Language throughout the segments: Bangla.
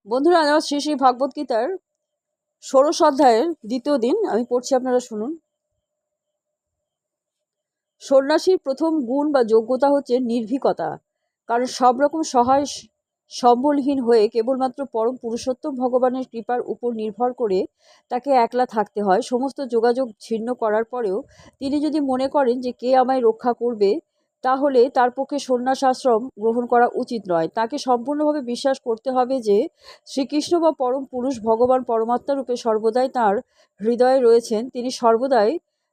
বন্ধুরা, আমার শ্রী শ্রী ভাগবত গীতার ১৬ অধ্যায়ের দ্বিতীয় দিন আমি পড়ছি, আপনারা শুনুন। সন্ন্যাসীর প্রথম গুণ বা যোগ্যতা হচ্ছে নির্ভীকতা। কারণ সব রকম সহায় সম্বলহীন হয়ে কেবলমাত্র পরম পুরুষোত্তম ভগবানের কৃপার উপর নির্ভর করে তাকে একলা থাকতে হয়। সমস্ত যোগাযোগ ছিন্ন করার পরেও তিনি যদি মনে করেন যে কে আমায় রক্ষা করবে, তাহলে তার পক্ষে সন্ন্যাস আশ্রম গ্রহণ করা উচিত নয়। তাকে সম্পূর্ণভাবে বিশ্বাস করতে হবে যে শ্রীকৃষ্ণ বা পরম পুরুষ ভগবান পরমাত্মা রূপে সর্বদাই তাঁর হৃদয়ে রয়েছেন। তিনি সর্বদাই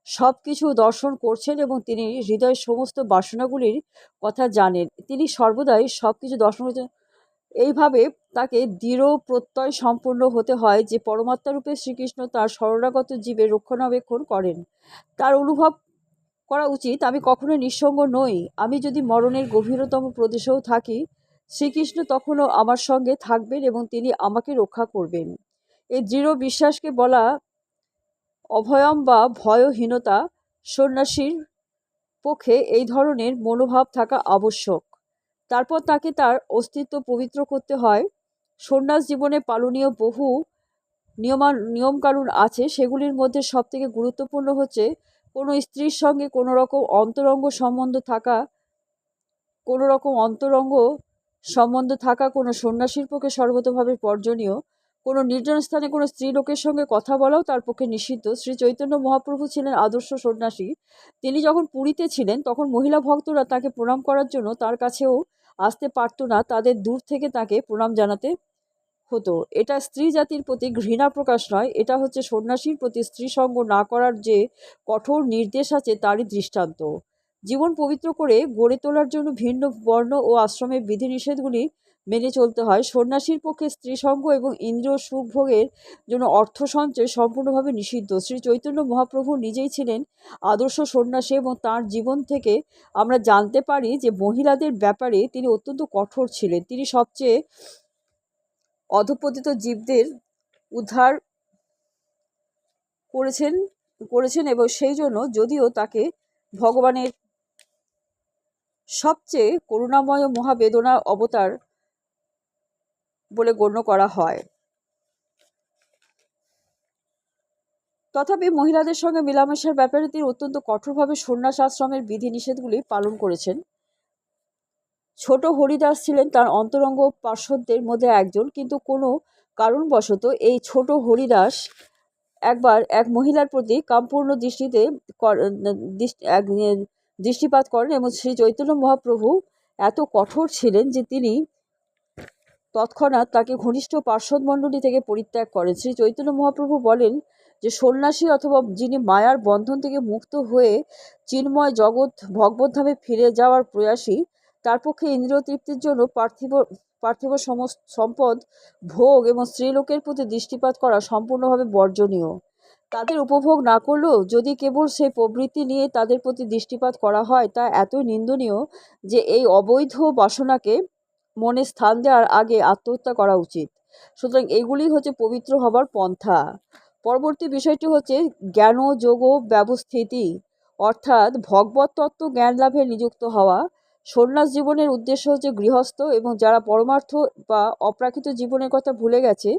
সব কিছু দর্শন করছেন এবং তিনি হৃদয়ের সমস্ত বাসনাগুলির কথা জানেন। তিনি সর্বদাই সব কিছু দর্শন করছেন। এইভাবে তাকে দৃঢ় প্রত্যয় সম্পন্ন হতে হয় যে পরমাত্মা রূপে শ্রীকৃষ্ণ তার শরণাগত জীবের রক্ষণাবেক্ষণ করেন। তার অনুভব করা উচিত, আমি কখনো নিঃসঙ্গ নই। আমি যদি মরণের গভীরতম প্রদেশেও থাকি, শ্রীকৃষ্ণ তখনও আমার সঙ্গে থাকবেন এবং তিনি আমাকে রক্ষা করবেন। এই দৃঢ় বিশ্বাসকে বলা অভয়ম বা ভয়হীনতা। সন্ন্যাসীর পক্ষে এই ধরনের মনোভাব থাকা আবশ্যক। তারপর তাকে তার অস্তিত্ব পবিত্র করতে হয়। সন্ন্যাস জীবনে পালনীয় বহু নিয়মকানুন আছে। সেগুলির মধ্যে সবথেকে গুরুত্বপূর্ণ হচ্ছে কোনো স্ত্রীর সঙ্গে কোনো রকম অন্তরঙ্গ সম্বন্ধ থাকা কোনো সন্ন্যাসীর পক্ষে সর্বতোভাবে বর্জনীয়। কোনো নির্জন স্থানে কোনো স্ত্রী লোকের সঙ্গে কথা বলাও তার পক্ষে নিষিদ্ধ। শ্রী চৈতন্য মহাপ্রভু ছিলেন আদর্শ সন্ন্যাসী। তিনি যখন পুরীতে ছিলেন তখন মহিলা ভক্তরা তাকে প্রণাম করার জন্য তার কাছেও আসতে পারত না। তাদের দূর থেকে তাকে প্রণাম জানাতে হতো। এটা স্ত্রী জাতির প্রতি ঘৃণা প্রকাশ নয়, এটা হচ্ছে সন্ন্যাসীর প্রতি স্ত্রী সঙ্গ না করার যে কঠোর নির্দেশ আছে তারই দৃষ্টান্ত। জীবন পবিত্র করে গড়ে তোলার জন্য ভিন্ন বর্ণ ও আশ্রমের বিধিনিষেধগুলি মেনে চলতে হয়। সন্ন্যাসীর পক্ষে স্ত্রী সঙ্গ এবং ইন্দ্রিয় সুখ ভোগের জন্য অর্থ সঞ্চয় সম্পূর্ণভাবে নিষিদ্ধ। শ্রী চৈতন্য মহাপ্রভু নিজেই ছিলেন আদর্শ সন্ন্যাসী এবং তাঁর জীবন থেকে আমরা জানতে পারি যে মহিলাদের ব্যাপারে তিনি অত্যন্ত কঠোর ছিলেন। তিনি সবচেয়ে অধঃপতিত জীবদের উদ্ধার করেছেন এবং সেই জন্য যদিও তাকে ভগবানের সবচেয়ে করুণাময় মহাবেদনা অবতার বলে গণ্য করা হয়, তথাপি মহিলাদের সঙ্গে মেলামেশার ব্যাপারে তিনি অত্যন্ত কঠোরভাবে সন্ন্যাস আশ্রমের বিধিনিষেধগুলি পালন করেছেন। ছোট হরিদাস ছিলেন তার অন্তরঙ্গ পার্শ্বদের মধ্যে একজন, কিন্তু কোনো কারণবশত এই ছোট হরিদাস একবার এক মহিলার প্রতি কামপূর্ণ দৃষ্টিপাত করেন এবং শ্রী চৈতন্য মহাপ্রভু এত কঠোর ছিলেন যে তিনি তৎক্ষণাৎ তাকে ঘনিষ্ঠ পার্শ্বদ মণ্ডলী থেকে পরিত্যাগ করেন। শ্রী চৈতন্য মহাপ্রভু বলেন যে সন্ন্যাসী অথবা যিনি মায়ার বন্ধন থেকে মুক্ত হয়ে চিন্ময় জগৎ ভগবদ্ধামে ফিরে যাওয়ার প্রয়াসী, তার পক্ষে ইন্দ্রিয় তৃপ্তির জন্য পার্থিব সমস্ত সম্পদ ভোগ এবং স্ত্রীলোকের প্রতি দৃষ্টিপাত করা সম্পূর্ণভাবে বর্জনীয়। তাদের উপভোগ না করলেও যদি কেবল সেই প্রবৃত্তি নিয়ে তাদের প্রতি দৃষ্টিপাত করা হয়, তা এতই নিন্দনীয় যে এই অবৈধ বাসনাকে মনে স্থান দেওয়ার আগে আত্মহত্যা করা উচিত। সুতরাং এইগুলি হচ্ছে পবিত্র হবার পন্থা। পরবর্তী বিষয়টি হচ্ছে জ্ঞান যোগ ব্যবস্থিতি, অর্থাৎ ভগবত তত্ত্ব জ্ঞান লাভে নিযুক্ত হওয়া। সন্ন্যাস জীবনের উদ্দেশ্য হচ্ছে গৃহস্থ এবং যারা পরমার্থ বা অপ্রাকৃত জীবনের কথা ভুলে গেছে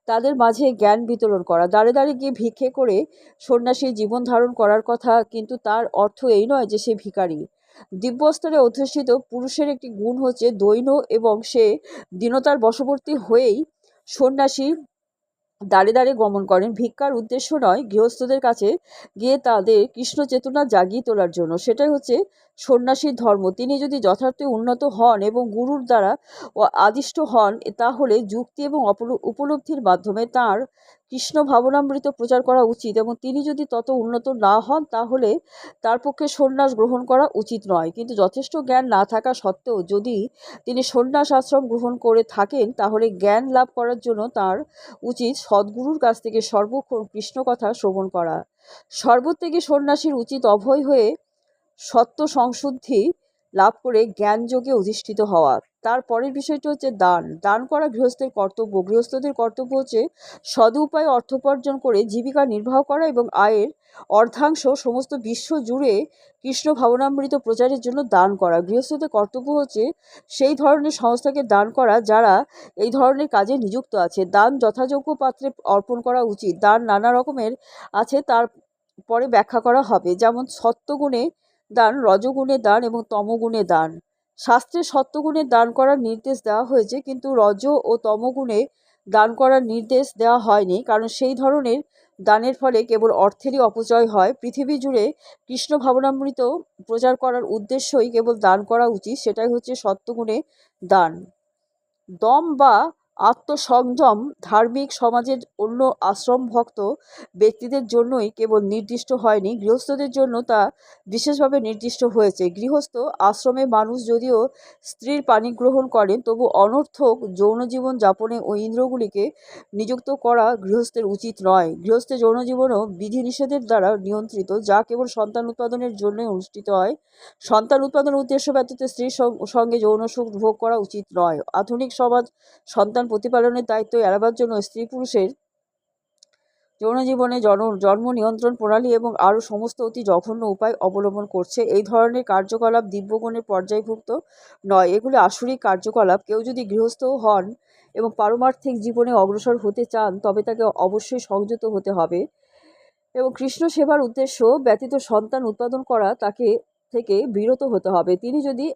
তাদের মাঝে জ্ঞান বিতরণ করা। দাঁড়ে দাঁড়িয়ে গিয়ে ভিক্ষে করে সন্ন্যাসী জীবন ধারণ করার কথা, কিন্তু তার অর্থ এই নয় যে সে ভিখারি। দিব্যস্তরে অধিষ্ঠিত পুরুষের একটি গুণ হচ্ছে দৈন্য এবং সে দীনতার বশবর্তী হয়েই সন্ন্যাসী দাঁড়ে দাঁড়িয়ে গমন করেন। ভিক্ষার উদ্দেশ্য নয় গৃহস্থদের কাছে গিয়ে তাদের কৃষ্ণ চেতনা জাগিয়ে তোলার জন্য। সেটাই হচ্ছে সন্ন্যাসীর ধর্ম। তিনি যদি যথার্থ উন্নত হন এবং গুরুর দ্বারা আদিষ্ট হন, তাহলে যুক্তি এবং উপলব্ধির মাধ্যমে তার কৃষ্ণ ভাবনামৃত প্রচার করা উচিত, এবং তিনি যদি তত উন্নত না হন তাহলে তার পক্ষে সন্ন্যাস গ্রহণ করা উচিত নয়। কিন্তু যথেষ্ট জ্ঞান না থাকা সত্ত্বেও যদি তিনি সন্ন্যাস আশ্রম গ্রহণ করে থাকেন, তাহলে জ্ঞান লাভ করার জন্য তার উচিত সদ্গুরুর কাছ থেকে সর্বক্ষণ কৃষ্ণ কথা শ্রবণ করা। সর্বত্যাগী সন্ন্যাসীর উচিত অভয় হয়ে সত্য সংশুদ্ধি লাভ করে জ্ঞান যোগে অধিষ্ঠিত হওয়া। তার পরের বিষয়টি হচ্ছে দান। দান করা গৃহস্থের কর্তব্য। গৃহস্থদের কর্তব্য হচ্ছে সদ উপায়ে অর্থ উপার্জন করে জীবিকা নির্বাহ করা এবং আয়ের অর্ধাংশ সমস্ত বিশ্ব জুড়ে কৃষ্ণ ভাবনামৃত প্রচারের জন্য দান করা। গৃহস্থদের কর্তব্য হচ্ছে সেই ধরনের সংস্থাকে দান করা যারা এই ধরনের কাজে নিযুক্ত আছে। দান যথাযোগ্য পাত্রে অর্পণ করা উচিত। দান নানা রকমের আছে, তার পরে ব্যাখ্যা করা হবে। যেমন সত্যগুণে দান, রজগুণে দান এবং তমগুণে দান। শাস্ত্রে সত্যগুণে দান করার নির্দেশ দেওয়া হয়েছে, কিন্তু রজ ও তমগুণে দান করার নির্দেশ দেওয়া হয়নি, কারণ সেই ধরনের দানের ফলে কেবল অর্থেরই অপচয় হয়। পৃথিবী জুড়ে কৃষ্ণ ভাবনামৃত প্রচার করার উদ্দেশ্যই কেবল দান করা উচিত, সেটাই হচ্ছে সত্যগুণে দান। দম বা আত্মসংযম ধার্মিক সমাজের অন্য আশ্রমভক্ত ব্যক্তিদের জন্যই কেবল নির্দিষ্ট হয়নি, গৃহস্থদের জন্য তা বিশেষভাবে নির্দিষ্ট হয়েছে। গৃহস্থ আশ্রমে মানুষ যদিও স্ত্রীর পানি গ্রহণ করেন, তবু অনর্থক যৌন জীবন যাপনে ও ইন্দ্রিয়গুলিকে নিযুক্ত করা গৃহস্থের উচিত নয়। গৃহস্থের যৌন জীবনও বিধিনিষেধের দ্বারা নিয়ন্ত্রিত, যা কেবল সন্তান উৎপাদনের জন্যই অনুষ্ঠিত হয়। সন্তান উৎপাদনের উদ্দেশ্য ব্যতীত স্ত্রীর সঙ্গে যৌন সুখ ভোগ করা উচিত নয়। আধুনিক সমাজ সন্তান প্রতিপালনের দায়িত্ব এড়াবার জন্য স্ত্রী পুরুষের যৌন জীবনে জন্ম নিয়ন্ত্রণ প্রণালী এবং আরও সমস্ত অতি জঘন্য উপায় অবলম্বন করছে। এই ধরনের কার্যকলাপ দিব্যগুণের পর্যায়ভুক্ত নয়, এগুলি আসরিক কার্যকলাপ। কেউ যদি গৃহস্থও হন এবং পারমার্থিক জীবনে অগ্রসর হতে চান, তবে তাকে অবশ্যই সংযত হতে হবে এবং কৃষ্ণ সেবার উদ্দেশ্য ব্যতীত সন্তান উৎপাদন করা তাকে থেকে বিরত হতে হবে। তিনি যদি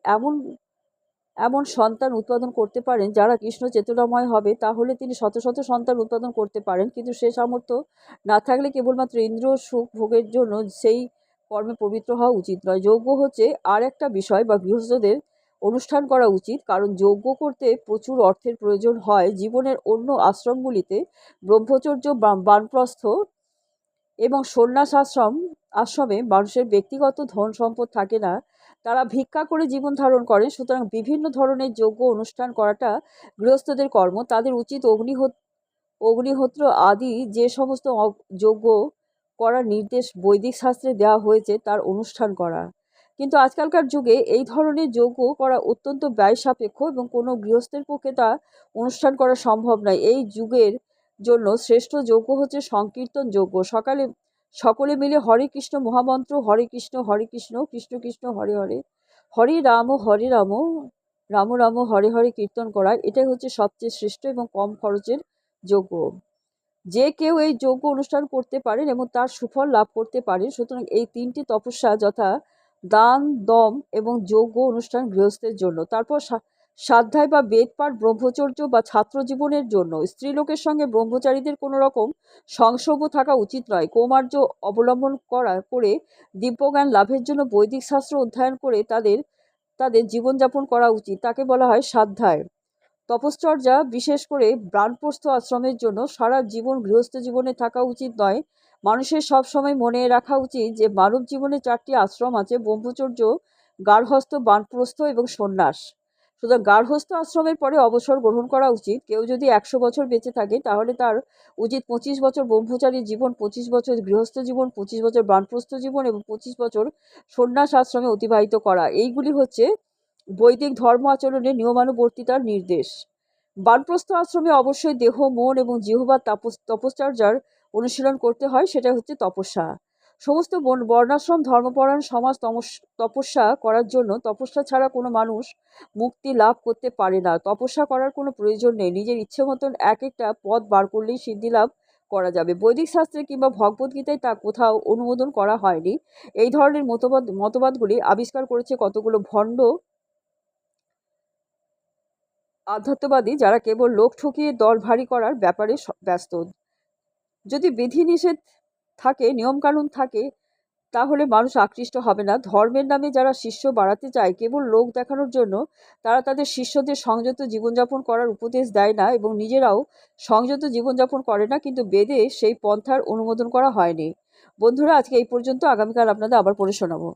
এমন সন্তান উৎপাদন করতে পারেন যারা কৃষ্ণ চেতনাময় হবে, তাহলে তিনি শত শত সন্তান উৎপাদন করতে পারেন, কিন্তু সে সামর্থ্য না থাকলে কেবলমাত্র ইন্দ্রিয় সুখ ভোগের জন্য সেই কর্মে পবিত্র হওয়া উচিত নয়। যজ্ঞ হচ্ছে আর একটা বিষয় বা গৃহস্থদের অনুষ্ঠান করা উচিত, কারণ যজ্ঞ করতে প্রচুর অর্থের প্রয়োজন হয়। জীবনের অন্য আশ্রমগুলিতে ব্রহ্মচর্য, বানপ্রস্থ এবং সন্ন্যাস আশ্রমে মানুষের ব্যক্তিগত ধন সম্পদ থাকে না, তারা ভিক্ষা করে জীবন ধারণ করেন। সুতরাং বিভিন্ন ধরনের যজ্ঞ অনুষ্ঠান করাটা গৃহস্থদের কর্ম। তাদের উচিত অগ্নিহোত্র আদি যে সমস্ত যজ্ঞ করার নির্দেশ বৈদিক শাস্ত্রে দেওয়া হয়েছে তার অনুষ্ঠান করা। কিন্তু আজকালকার যুগে এই ধরনের যজ্ঞ করা অত্যন্ত ব্যয় সাপেক্ষ এবং কোনো গৃহস্থের পক্ষে তা অনুষ্ঠান করা সম্ভব নয়। এই যুগের জন্য শ্রেষ্ঠ যজ্ঞ হচ্ছে সংকীর্তন যজ্ঞ। সকলে মিলে হরে কৃষ্ণ মহামন্ত্র, হরে কৃষ্ণ কৃষ্ণ কৃষ্ণ হরে হরে, হরে রাম রাম রাম হরে হরে কীর্তন করা, এটাই হচ্ছে সবচেয়ে শ্রেষ্ঠ এবং কম খরচের যজ্ঞ। যে কেউ এই যজ্ঞ অনুষ্ঠান করতে পারেন এবং তার সুফল লাভ করতে পারেন। সুতরাং এই তিনটি তপস্যা যথা দান, দম এবং যজ্ঞ অনুষ্ঠান গৃহস্থের জন্য। তারপর স্বাধ্যায় বা বেদপাঠ, ব্রহ্মচর্য বা ছাত্র জীবনের জন্য। স্ত্রীলোকের সঙ্গে ব্রহ্মচারীদের কোনো রকম সংসর্গ থাকা উচিত নয়। কৌমার্য অবলম্বন করে দিব্যজ্ঞান লাভের জন্য বৈদিক শাস্ত্র অধ্যয়ন করে তাদের জীবনযাপন করা উচিত, তাকে বলা হয় স্বাধ্যায়। তপশ্চর্যা বিশেষ করে বানপ্রস্থ আশ্রমের জন্য। সারা জীবন গৃহস্থ জীবনে থাকা উচিত নয়। মানুষের সবসময় মনে রাখা উচিত যে মানব জীবনে 4টি আশ্রম আছে: ব্রহ্মচর্য, গার্হস্থ্য, বানপ্রস্থ এবং সন্ন্যাস। সুতরাং গার্হস্থ্য আশ্রমের পরে অবসর গ্রহণ করা উচিত। কেউ যদি 100 বছর বেঁচে থাকে, তাহলে তার উচিত 25 বছর ব্রহ্মচারী জীবন, 25 বছর গৃহস্থ জীবন, 25 বছর বানপ্রস্থ জীবন এবং 25 বছর সন্ন্যাস আশ্রমে অতিবাহিত করা। এইগুলি হচ্ছে বৈদিক ধর্ম আচরণের নিয়মানুবর্তিতার নির্দেশ। বানপ্রস্থ আশ্রমে অবশ্যই দেহ, মন এবং জিহ্বার তপশ্চর্যার অনুশীলন করতে হয়, সেটা হচ্ছে তপস্যা। সমস্ত বর্ণাশ্রম ধর্মপরায়ণ সমাজ তপস্যা করার জন্য। তপস্যা ছাড়া কোনো মানুষ মুক্তি লাভ করতে পারে না। তপস্যা করার কোনো প্রয়োজন নেই, নিজের ইচ্ছে মতন এক একটা পথ বার করলেই সিদ্ধি লাভ করা যাবে। বৈদিক শাস্ত্রে কিংবা ভগবদ্গীতায় তা কোথাও অনুমোদন করা হয়নি। এই ধরনের মতবাদগুলি আবিষ্কার করেছে কতগুলো ভণ্ড আধ্যাত্মবাদী, যারা কেবল লোক ঠকিয়ে দল ভারী করার ব্যাপারে ব্যস্ত। যদি বিধিনিষেধ থাকে, নিয়মকানুন থাকে, তাহলে মানুষ আকৃষ্ট হবে না। ধর্মের নামে যারা শিষ্য বাড়াতে চায় কেবল লোক দেখানোর জন্য, তারা তাদের শিষ্যদের সংযত জীবনযাপন করার উপদেশ দেয় না এবং নিজেরাও সংযত জীবনযাপন করে না, কিন্তু বেদে সেই পন্থার অনুমোদন করা হয়নি। বন্ধুরা, আজকে এই পর্যন্ত। আগামীকাল আপনাদের আবার পড়ে শোনাবো।